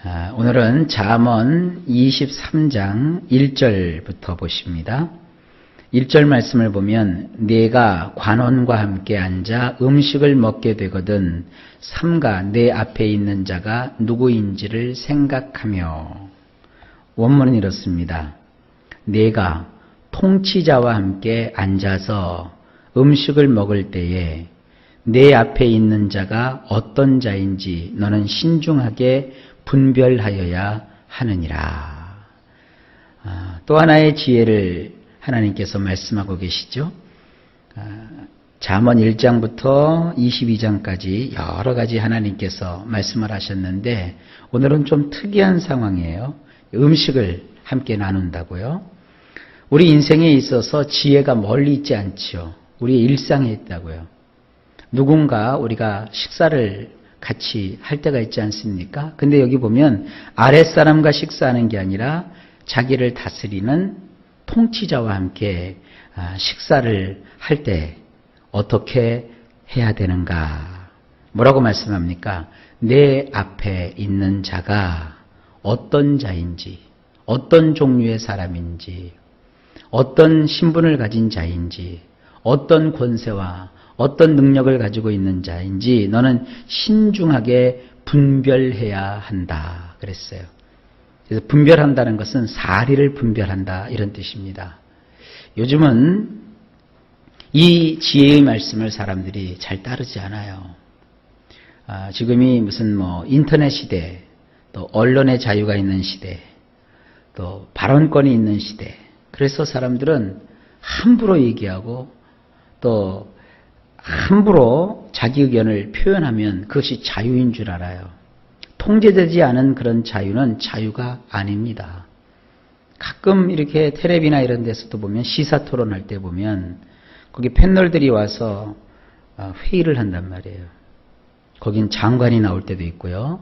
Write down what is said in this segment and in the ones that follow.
오늘은 잠언 23장 1절부터 보십니다. 1절 말씀을 보면 네가 관원과 함께 앉아 음식을 먹게 되거든 삼가 내 앞에 있는 자가 누구인지를 생각하며. 원문은 이렇습니다. 네가 통치자와 함께 앉아서 음식을 먹을 때에 내 앞에 있는 자가 어떤 자인지 너는 신중하게 분별하여야 하느니라. 또 하나의 지혜를 하나님께서 말씀하고 계시죠. 잠언 1장부터 22장까지 여러 가지 하나님께서 말씀을 하셨는데 오늘은 좀 특이한 상황이에요. 음식을 함께 나눈다고요. 우리 인생에 있어서 지혜가 멀리 있지 않죠. 우리의 일상에 있다고요. 누군가 우리가 식사를 같이 할 때가 있지 않습니까? 근데 여기 보면 아랫사람과 식사하는 게 아니라 자기를 다스리는 통치자와 함께 식사를 할 때 어떻게 해야 되는가? 뭐라고 말씀합니까? 내 앞에 있는 자가 어떤 자인지, 어떤 종류의 사람인지, 어떤 신분을 가진 자인지, 어떤 권세와 어떤 능력을 가지고 있는 자인지 너는 신중하게 분별해야 한다 그랬어요. 그래서 분별한다는 것은 사리를 분별한다 이런 뜻입니다. 요즘은 이 지혜의 말씀을 사람들이 잘 따르지 않아요. 지금이 무슨 인터넷 시대, 또 언론의 자유가 있는 시대, 또 발언권이 있는 시대. 그래서 사람들은 함부로 얘기하고 또 함부로 자기 의견을 표현하면 그것이 자유인 줄 알아요. 통제되지 않은 그런 자유는 자유가 아닙니다. 가끔 이렇게 텔레비나 이런 데서도 보면 시사 토론할 때 보면 거기 패널들이 와서 회의를 한단 말이에요. 거긴 장관이 나올 때도 있고요.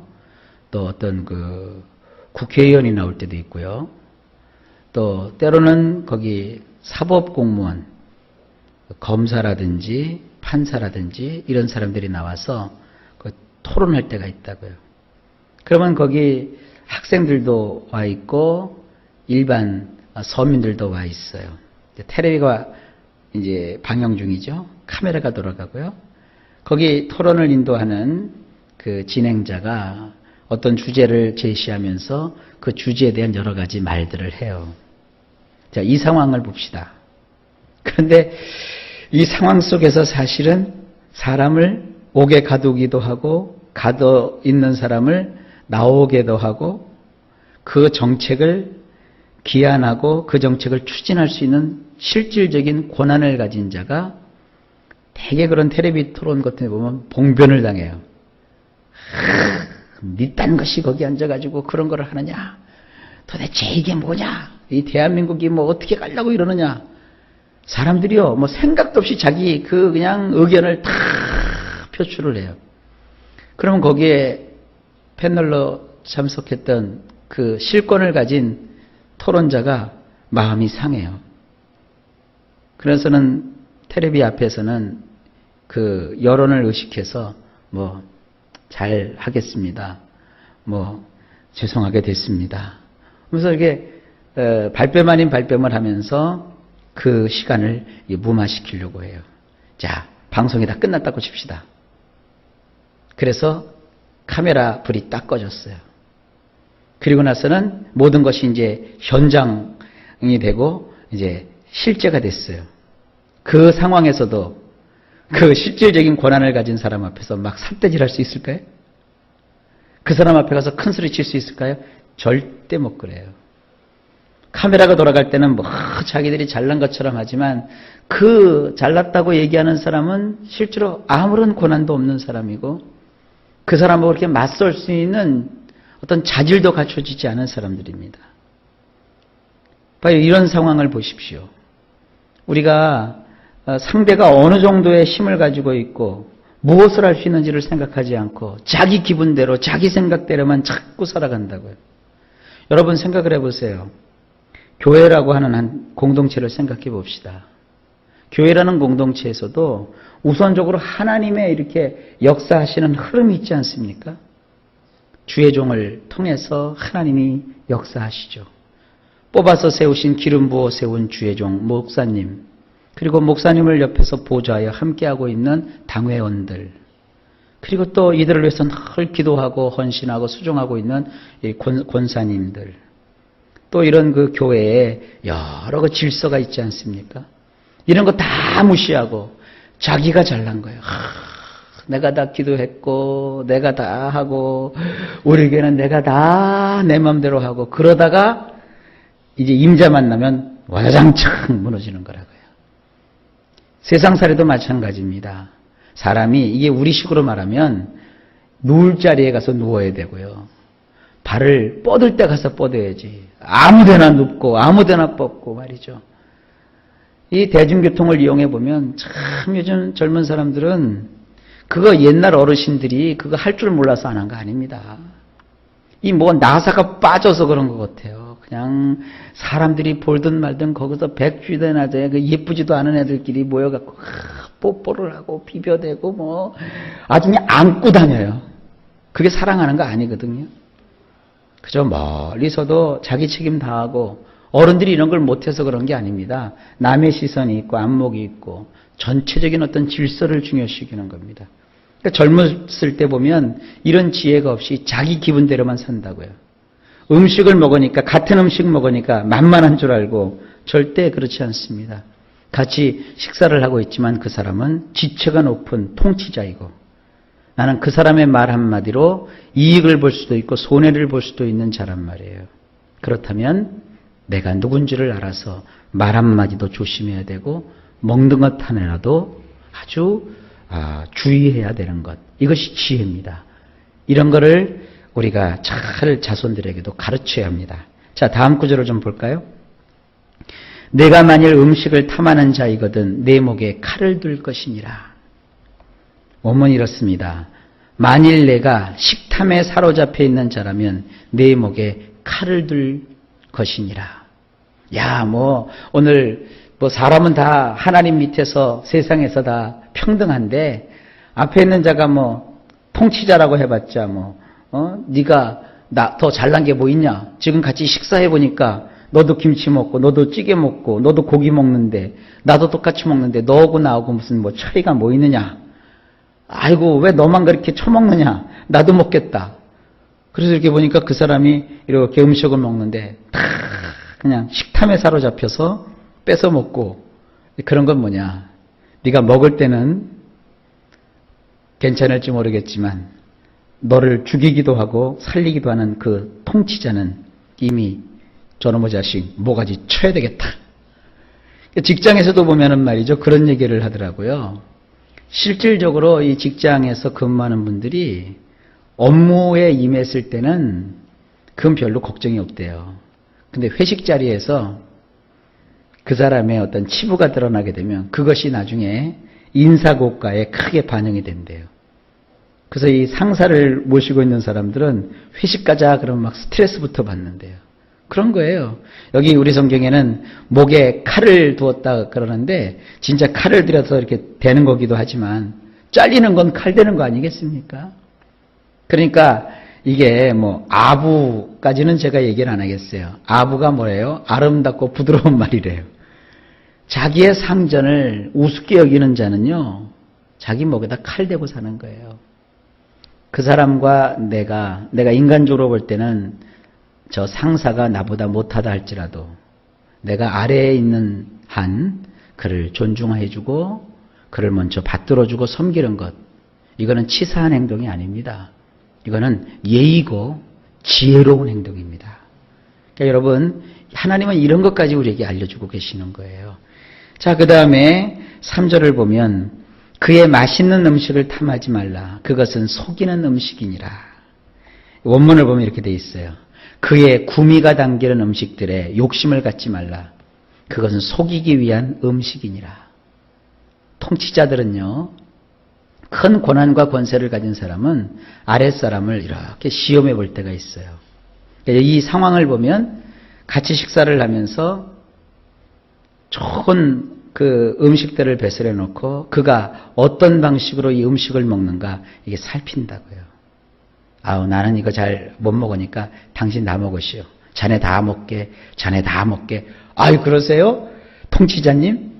또 어떤 국회의원이 나올 때도 있고요. 또 때로는 거기 사법공무원, 검사라든지 판사라든지 이런 사람들이 나와서 토론할 때가 있다고요. 그러면 거기 학생들도 와 있고 일반 서민들도 와 있어요. 텔레비가 이제 방영 중이죠. 카메라가 돌아가고요. 거기 토론을 인도하는 그 진행자가 어떤 주제를 제시하면서 그 주제에 대한 여러 가지 말들을 해요. 자, 이 상황을 봅시다. 그런데 이 상황 속에서 사실은 사람을 옥에 가두기도 하고 가둬 있는 사람을 나오게도 하고 그 정책을 기한하고 그 정책을 추진할 수 있는 실질적인 권한을 가진 자가 대개 그런 텔레비 토론 같은 데 보면 봉변을 당해요. 니딴 것이 거기 앉아가지고 그런 거를 하느냐? 도대체 이게 뭐냐? 이 대한민국이 어떻게 가려고 이러느냐? 사람들이요, 생각도 없이 자기 그냥 의견을 다 표출을 해요. 그러면 거기에 패널로 참석했던 그 실권을 가진 토론자가 마음이 상해요. 그래서는 텔레비 앞에서는 그 여론을 의식해서 잘 하겠습니다. 죄송하게 됐습니다. 그래서 이게 발뺌 아닌 발뺌을 하면서 그 시간을 무마시키려고 해요. 자, 방송이 다 끝났다고 칩시다. 그래서 카메라 불이 딱 꺼졌어요. 그리고 나서는 모든 것이 이제 현장이 되고 이제 실제가 됐어요. 그 상황에서도 그 실질적인 권한을 가진 사람 앞에서 막 삿대질할 수 있을까요? 그 사람 앞에 가서 큰 소리 칠 수 있을까요? 절대 못 그래요. 카메라가 돌아갈 때는 자기들이 잘난 것처럼 하지만 그 잘났다고 얘기하는 사람은 실제로 아무런 권한도 없는 사람이고 그 사람하고 그렇게 맞설 수 있는 어떤 자질도 갖춰지지 않은 사람들입니다. 이런 상황을 보십시오. 우리가 상대가 어느 정도의 힘을 가지고 있고 무엇을 할 수 있는지를 생각하지 않고 자기 기분대로 자기 생각대로만 자꾸 살아간다고요. 여러분 생각을 해보세요. 교회라고 하는 한 공동체를 생각해 봅시다. 교회라는 공동체에서도 우선적으로 하나님의 이렇게 역사하시는 흐름이 있지 않습니까? 주의 종을 통해서 하나님이 역사하시죠. 뽑아서 세우신 기름 부어 세운 주의 종 목사님, 그리고 목사님을 옆에서 보좌하여 함께하고 있는 당회원들, 그리고 또 이들을 위해서 늘 기도하고 헌신하고 수종하고 있는 권사님들, 또 이런 그 교회에 여러 그 질서가 있지 않습니까? 이런 거 다 무시하고 자기가 잘난 거예요. 내가 다 기도했고 내가 다 하고 우리 교회는 내가 다 내 마음대로 하고, 그러다가 이제 임자 만나면 와장창 무너지는 거라고요. 세상살이도 마찬가지입니다. 사람이 이게 우리식으로 말하면 누울 자리에 가서 누워야 되고요. 발을 뻗을 때 가서 뻗어야지. 아무데나 눕고 아무데나 뻗고 말이죠. 이 대중교통을 이용해 보면 참 요즘 젊은 사람들은 그거 옛날 어르신들이 그거 할 줄 몰라서 안 한 거 아닙니다. 이 뭐 나사가 빠져서 그런 것 같아요. 그냥 사람들이 볼든 말든 거기서 백쥐대나제 그 예쁘지도 않은 애들끼리 모여갖고 뽀뽀를 하고 비벼대고 뭐 아주 그냥 안고 다녀요. 그게 사랑하는 거 아니거든요. 그저 멀리서도 자기 책임 다하고, 어른들이 이런 걸 못해서 그런 게 아닙니다. 남의 시선이 있고 안목이 있고 전체적인 어떤 질서를 중요시하는 겁니다. 그러니까 젊었을 때 보면 이런 지혜가 없이 자기 기분대로만 산다고요. 음식을 먹으니까, 같은 음식 먹으니까 만만한 줄 알고, 절대 그렇지 않습니다. 같이 식사를 하고 있지만 그 사람은 지체가 높은 통치자이고, 나는 그 사람의 말 한마디로 이익을 볼 수도 있고 손해를 볼 수도 있는 자란 말이에요. 그렇다면 내가 누군지를 알아서 말 한마디도 조심해야 되고, 먹는 것 하나라도 아주 주의해야 되는 것, 이것이 지혜입니다. 이런 거를 우리가 잘 자손들에게도 가르쳐야 합니다. 자, 다음 구절을 좀 볼까요? 내가 만일 음식을 탐하는 자이거든 내 목에 칼을 둘 것이니라. 원문이 이렇습니다. 만일 내가 식탐에 사로잡혀 있는 자라면 내 목에 칼을 둘 것이니라. 야, 오늘 사람은 다 하나님 밑에서 세상에서 다 평등한데, 앞에 있는 자가 통치자라고 해봤자 네가 나 더 잘난 게 뭐 있냐? 지금 같이 식사해 보니까 너도 김치 먹고 너도 찌개 먹고 너도 고기 먹는데 나도 똑같이 먹는데 너하고 나하고 무슨 차이가 뭐 있느냐? 아이고 왜 너만 그렇게 처먹느냐? 나도 먹겠다. 그래서 이렇게 보니까 그 사람이 이렇게 음식을 먹는데 다 그냥 식탐에 사로잡혀서 뺏어 먹고, 그런 건 뭐냐? 네가 먹을 때는 괜찮을지 모르겠지만 너를 죽이기도 하고 살리기도 하는 그 통치자는 이미 저놈의 자식 모가지 쳐야 되겠다. 직장에서도 보면은 말이죠, 그런 얘기를 하더라고요. 실질적으로 이 직장에서 근무하는 분들이 업무에 임했을 때는 그건 별로 걱정이 없대요. 근데 회식 자리에서 그 사람의 어떤 치부가 드러나게 되면 그것이 나중에 인사고과에 크게 반영이 된대요. 그래서 이 상사를 모시고 있는 사람들은 회식 가자 그러면 막 스트레스부터 받는데요. 그런 거예요. 여기 우리 성경에는 목에 칼을 두었다 그러는데 진짜 칼을 들여서 이렇게 대는 거기도 하지만 잘리는 건 칼 대는 거 아니겠습니까? 그러니까 이게 아부까지는 제가 얘기를 안 하겠어요. 아부가 뭐예요? 아름답고 부드러운 말이래요. 자기의 상전을 우습게 여기는 자는요, 자기 목에다 칼 대고 사는 거예요. 그 사람과 내가 인간적으로 볼 때는 저 상사가 나보다 못하다 할지라도 내가 아래에 있는 한 그를 존중해주고 그를 먼저 받들어주고 섬기는 것, 이거는 치사한 행동이 아닙니다. 이거는 예의고 지혜로운 행동입니다. 그러니까 여러분, 하나님은 이런 것까지 우리에게 알려주고 계시는 거예요. 자, 그 다음에 3절을 보면 그의 맛있는 음식을 탐하지 말라. 그것은 속이는 음식이니라. 원문을 보면 이렇게 돼 있어요. 그의 구미가 당기는 음식들에 욕심을 갖지 말라. 그것은 속이기 위한 음식이니라. 통치자들은요, 큰 권한과 권세를 가진 사람은 아랫사람을 이렇게 시험해 볼 때가 있어요. 이 상황을 보면 같이 식사를 하면서 좋은 그 음식들을 배설해 놓고 그가 어떤 방식으로 이 음식을 먹는가, 이게 살핀다고요. 아우, 나는 이거 잘 못 먹으니까 당신 다 먹으시오. 자네 다 먹게, 자네 다 먹게. 아유, 그러세요? 통치자님?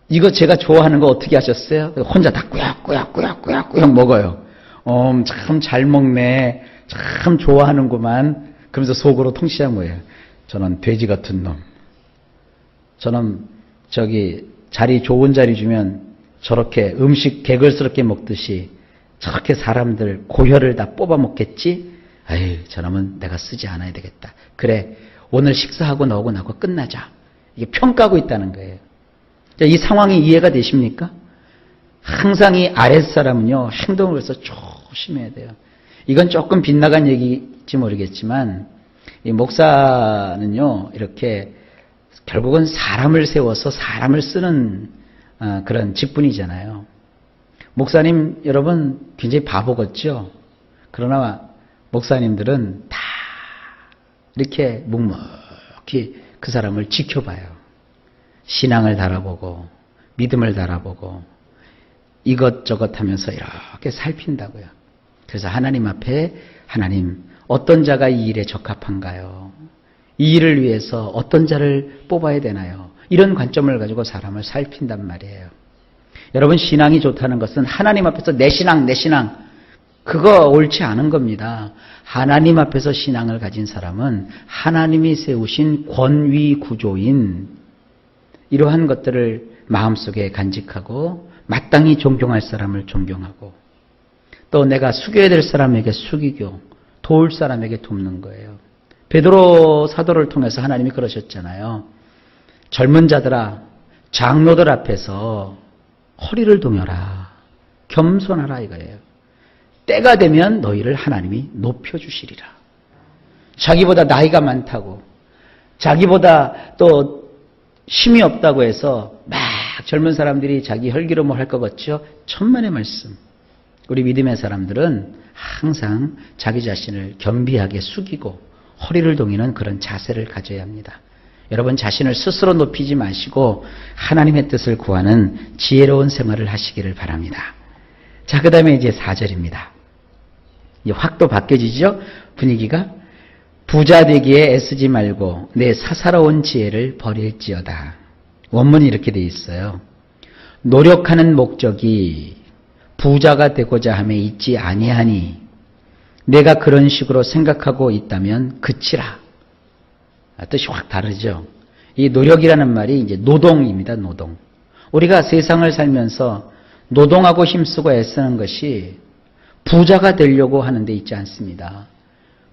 이거 제가 좋아하는 거 어떻게 하셨어요? 혼자 다 꾸역꾸역 먹어요. 참 잘 먹네. 참 좋아하는구만. 그러면서 속으로 통치자 뭐예요? 저는 돼지 같은 놈. 저는 자리 좋은 자리 주면 저렇게 음식 개걸스럽게 먹듯이 저렇게 사람들 고혈을 다 뽑아 먹겠지? 아유, 저놈은 내가 쓰지 않아야 되겠다. 그래, 오늘 식사하고 너하고 나하고 끝나자. 이게 평가하고 있다는 거예요. 이 상황이 이해가 되십니까? 항상 이 아랫사람은요, 행동을 해서 조심해야 돼요. 이건 조금 빗나간 얘기일지 모르겠지만, 이 목사는요, 이렇게 결국은 사람을 세워서 사람을 쓰는 그런 직분이잖아요. 목사님 여러분 굉장히 바보 같죠? 그러나 목사님들은 다 이렇게 묵묵히 그 사람을 지켜봐요. 신앙을 달아보고 믿음을 달아보고 이것저것 하면서 이렇게 살핀다고요. 그래서 하나님 앞에 하나님 어떤 자가 이 일에 적합한가요? 이 일을 위해서 어떤 자를 뽑아야 되나요? 이런 관점을 가지고 사람을 살핀단 말이에요. 여러분 신앙이 좋다는 것은 하나님 앞에서 내 신앙 그거 옳지 않은 겁니다. 하나님 앞에서 신앙을 가진 사람은 하나님이 세우신 권위 구조인 이러한 것들을 마음속에 간직하고 마땅히 존경할 사람을 존경하고 또 내가 숙여야 될 사람에게 숙이고 도울 사람에게 돕는 거예요. 베드로 사도를 통해서 하나님이 그러셨잖아요. 젊은 자들아 장로들 앞에서 허리를 동여라. 겸손하라 이거예요. 때가 되면 너희를 하나님이 높여주시리라. 자기보다 나이가 많다고 자기보다 또 힘이 없다고 해서 막 젊은 사람들이 자기 혈기로 뭐 할 것 같죠? 천만의 말씀. 우리 믿음의 사람들은 항상 자기 자신을 겸비하게 숙이고 허리를 동이는 그런 자세를 가져야 합니다. 여러분 자신을 스스로 높이지 마시고 하나님의 뜻을 구하는 지혜로운 생활을 하시기를 바랍니다. 자, 그 다음에 이제 4절입니다. 이제 확 또 바뀌어지죠? 분위기가. 부자 되기에 애쓰지 말고 내 사사로운 지혜를 버릴지어다. 원문이 이렇게 돼 있어요. 노력하는 목적이 부자가 되고자 함에 있지 아니하니 내가 그런 식으로 생각하고 있다면 그치라. 뜻이 확 다르죠. 이 노력이라는 말이 이제 노동입니다. 노동. 우리가 세상을 살면서 노동하고 힘쓰고 애쓰는 것이 부자가 되려고 하는 데 있지 않습니다.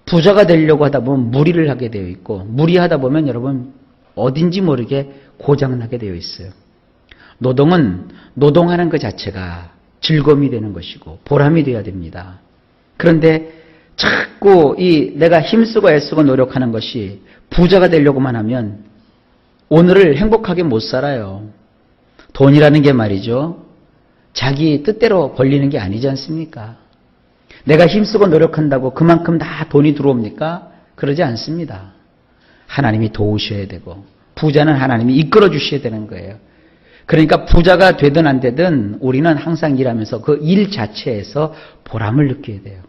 부자가 되려고 하다 보면 무리를 하게 되어 있고 무리하다 보면 여러분 어딘지 모르게 고장나게 되어 있어요. 노동은 노동하는 것 자체가 즐거움이 되는 것이고 보람이 되어야 됩니다. 그런데 자꾸 내가 힘쓰고 애쓰고 노력하는 것이 부자가 되려고만 하면 오늘을 행복하게 못 살아요. 돈이라는 게 말이죠. 자기 뜻대로 벌리는 게 아니지 않습니까? 내가 힘쓰고 노력한다고 그만큼 다 돈이 들어옵니까? 그러지 않습니다. 하나님이 도우셔야 되고 부자는 하나님이 이끌어 주셔야 되는 거예요. 그러니까 부자가 되든 안 되든 우리는 항상 일하면서 그 일 자체에서 보람을 느껴야 돼요.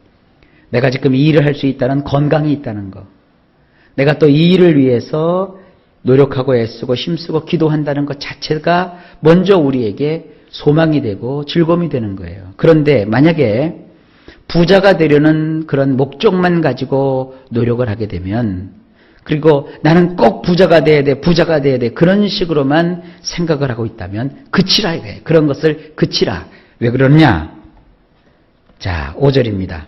내가 지금 이 일을 할 수 있다는 건강이 있다는 거. 내가 또 이 일을 위해서 노력하고 애쓰고 힘쓰고 기도한다는 것 자체가 먼저 우리에게 소망이 되고 즐거움이 되는 거예요. 그런데 만약에 부자가 되려는 그런 목적만 가지고 노력을 하게 되면 그리고 나는 꼭 부자가 돼야 돼, 부자가 돼야 돼 그런 식으로만 생각을 하고 있다면 그치라 이거예요. 그런 것을 그치라. 왜 그러느냐? 자, 5절입니다.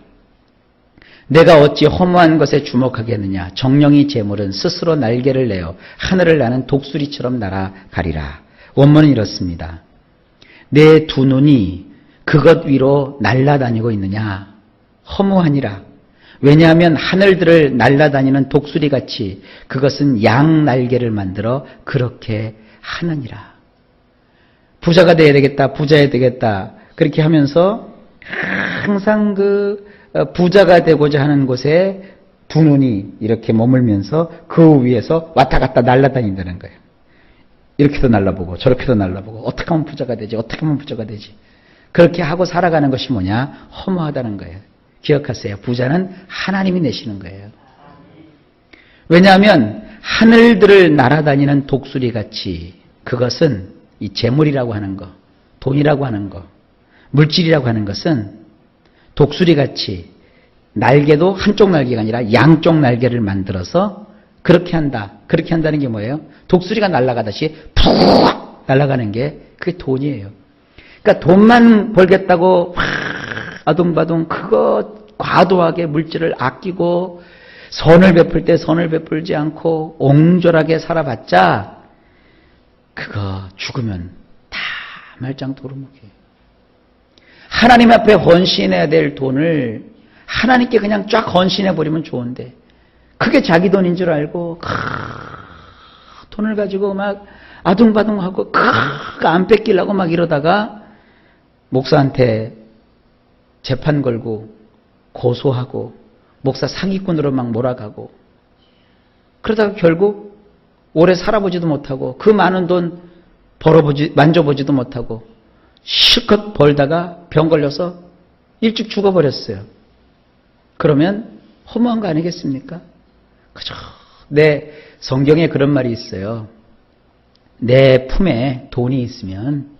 내가 어찌 허무한 것에 주목하겠느냐. 정령이 재물은 스스로 날개를 내어 하늘을 나는 독수리처럼 날아가리라. 원문은 이렇습니다. 내 두 눈이 그것 위로 날아다니고 있느냐. 허무하니라. 왜냐하면 하늘들을 날아다니는 독수리같이 그것은 양 날개를 만들어 그렇게 하느니라. 부자가 돼야 되겠다. 부자야 되겠다. 그렇게 하면서 항상 부자가 되고자 하는 곳에 두 눈이 이렇게 머물면서 그 위에서 왔다 갔다 날아다닌다는 거예요. 이렇게도 날아보고 저렇게도 날아보고 어떻게 하면 부자가 되지? 어떻게 하면 부자가 되지? 그렇게 하고 살아가는 것이 뭐냐? 허무하다는 거예요. 기억하세요. 부자는 하나님이 내시는 거예요. 왜냐하면 하늘들을 날아다니는 독수리같이 그것은 이 재물이라고 하는 거, 돈이라고 하는 거, 물질이라고 하는 것은 독수리같이 날개도 한쪽 날개가 아니라 양쪽 날개를 만들어서 그렇게 한다. 그렇게 한다는 게 뭐예요? 독수리가 날아가듯이 푹 날아가는 게 그게 돈이에요. 그러니까 돈만 벌겠다고 아둥바둥 그거 과도하게 물질을 아끼고 선을 베풀 때 선을 베풀지 않고 옹졸하게 살아봤자 그거 죽으면 다 말짱 도루묵이에요. 하나님 앞에 헌신해야 될 돈을 하나님께 그냥 쫙 헌신해버리면 좋은데 그게 자기 돈인 줄 알고 돈을 가지고 막 아둥바둥하고 안 뺏기려고 막 이러다가 목사한테 재판 걸고 고소하고 목사 사기꾼으로 막 몰아가고 그러다가 결국 오래 살아보지도 못하고 그 많은 돈 만져보지도 못하고 실컷 벌다가 병 걸려서 일찍 죽어버렸어요. 그러면 허무한 거 아니겠습니까? 그죠? 성경에 그런 말이 있어요. 내 품에 돈이 있으면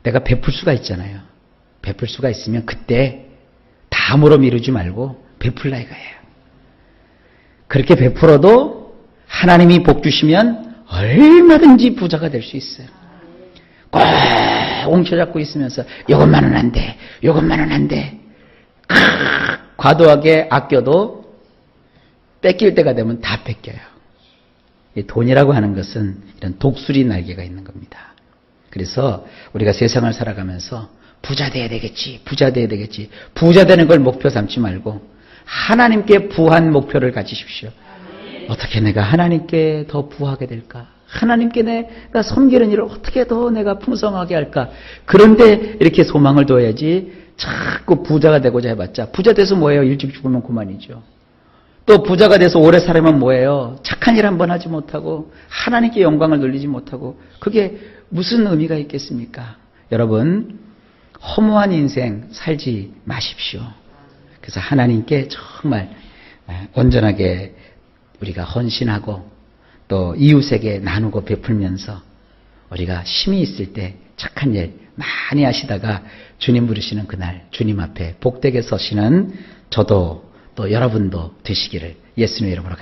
내가 베풀 수가 있잖아요. 베풀 수가 있으면 그때 다음으로 미루지 말고 베풀라 이거예요. 그렇게 베풀어도 하나님이 복 주시면 얼마든지 부자가 될 수 있어요. 꼭 옹쳐잡고 있으면서 이것만은 안 돼. 이것만은 안 돼. 과도하게 아껴도 뺏길 때가 되면 다 뺏겨요. 이 돈이라고 하는 것은 이런 독수리 날개가 있는 겁니다. 그래서 우리가 세상을 살아가면서 부자 돼야 되겠지. 부자 돼야 되겠지. 부자 되는 걸 목표 삼지 말고 하나님께 부한 목표를 가지십시오. 어떻게 내가 하나님께 더 부하게 될까? 하나님께 내가 섬기는 일을 어떻게 더 내가 풍성하게 할까? 그런데 이렇게 소망을 둬야지 자꾸 부자가 되고자 해봤자 부자 돼서 뭐예요? 일찍 죽으면 그만이죠. 또 부자가 돼서 오래 살면 뭐예요? 착한 일 한번 하지 못하고 하나님께 영광을 돌리지 못하고 그게 무슨 의미가 있겠습니까? 여러분 허무한 인생 살지 마십시오. 그래서 하나님께 정말 온전하게 우리가 헌신하고 또 이웃에게 나누고 베풀면서 우리가 힘이 있을 때 착한 일 많이 하시다가 주님 부르시는 그날 주님 앞에 복되게 서시는 저도 또 여러분도 되시기를 예수님의 이름으로